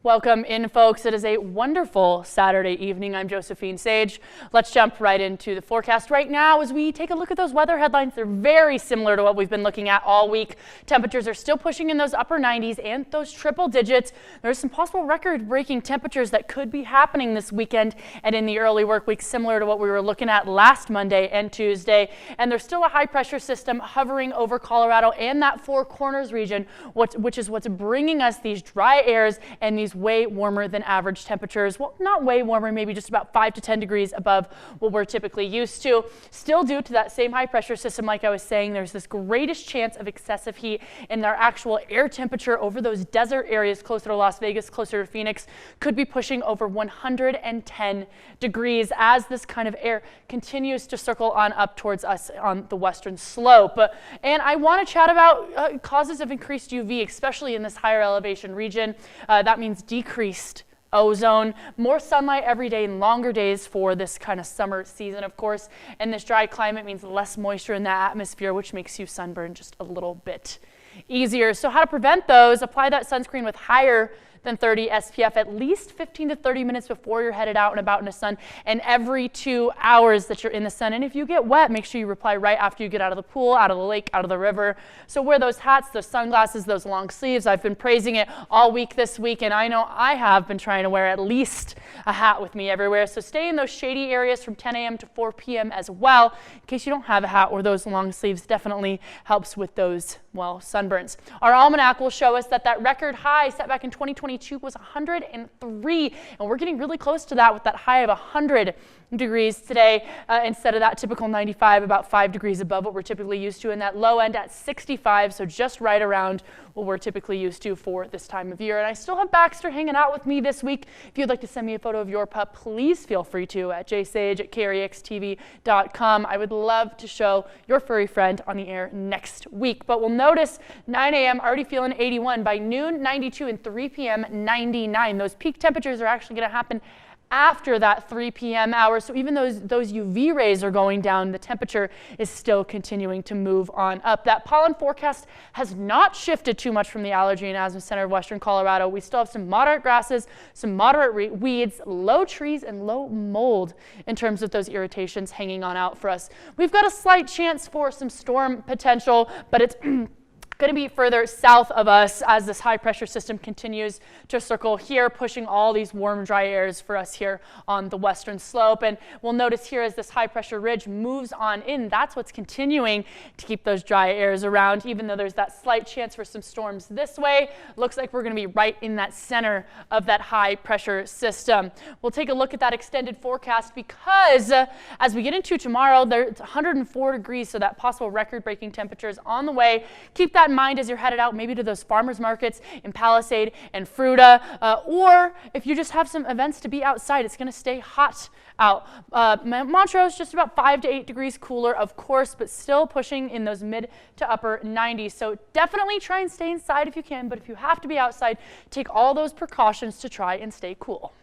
Welcome in, folks. It is a wonderful Saturday evening. I'm Josephine Sage. Let's jump right into the forecast right now as we take a look at those weather headlines. They're very similar to what we've been looking at all week. Temperatures are still pushing in those upper 90s and those triple digits. There's some possible record-breaking temperatures that could be happening this weekend and in the early work week, similar to what we were looking at last Monday and Tuesday. And there's still a high-pressure system hovering over Colorado and that Four Corners region, which is what's bringing us these dry airs and these way warmer than average temperatures. Well, not way warmer, maybe just about 5 to 10 degrees above what we're typically used to. Still due to that same high pressure system, like I was saying, there's this greatest chance of excessive heat, and our actual air temperature over those desert areas closer to Las Vegas, closer to Phoenix, could be pushing over 110 degrees as this kind of air continues to circle on up towards us on the western slope. And I want to chat about causes of increased UV, especially in this higher elevation region. That means decreased ozone, more sunlight every day and longer days for this kind of summer season, of course. And this dry climate means less moisture in the atmosphere, which makes you sunburn just a little bit easier. So how to prevent those? Apply that sunscreen with higher than 30 SPF at least 15 to 30 minutes before you're headed out and about in the sun, and every 2 hours that you're in the sun. And if you get wet, make sure you reply right after you get out of the pool, out of the lake, out of the river. So wear those hats, those sunglasses, those long sleeves. I've been praising it all week this week, and I know I have been trying to wear at least a hat with me everywhere. So stay in those shady areas from 10 a.m. to 4 p.m. as well, in case you don't have a hat, or those long sleeves definitely helps with those, well, sunburns. Our almanac will show us that record high set back in 2022 was 103, and we're getting really close to that with that high of 100 degrees today instead of that typical 95, about 5 degrees above what we're typically used to, and that low end at 65, so just right around what we're typically used to for this time of year. And I still have Baxter hanging out with me this week. If you'd like to send me a photo of your pup, please feel free to at jsage@krextv.com. I would love to show your furry friend on the air next week. But we'll notice 9 a.m. already feeling 81, by noon 92, and 3 p.m. 99. Those peak temperatures are actually going to happen after that 3 p.m. hour. So even those UV rays are going down, the temperature is still continuing to move on up. That pollen forecast has not shifted too much from the Allergy and Asthma Center of Western Colorado. We still have some moderate grasses, some moderate weeds, low trees, and low mold in terms of those irritations hanging on out for us. We've got a slight chance for some storm potential, but it's going to be further south of us as this high pressure system continues to circle here, pushing all these warm, dry airs for us here on the western slope. And we'll notice here as this high pressure ridge moves on in, that's what's continuing to keep those dry airs around, even though there's that slight chance for some storms this way. Looks like we're going to be right in that center of that high pressure system. We'll take a look at that extended forecast because as we get into tomorrow, it's 104 degrees, so that possible record-breaking temperature is on the way. Keep that in mind as you're headed out, maybe to those farmers markets in Palisade and Fruita, or if you just have some events to be outside, it's going to stay hot out. Montrose just about 5 to 8 degrees cooler, of course, but still pushing in those mid to upper 90s. So definitely try and stay inside if you can, but if you have to be outside, take all those precautions to try and stay cool.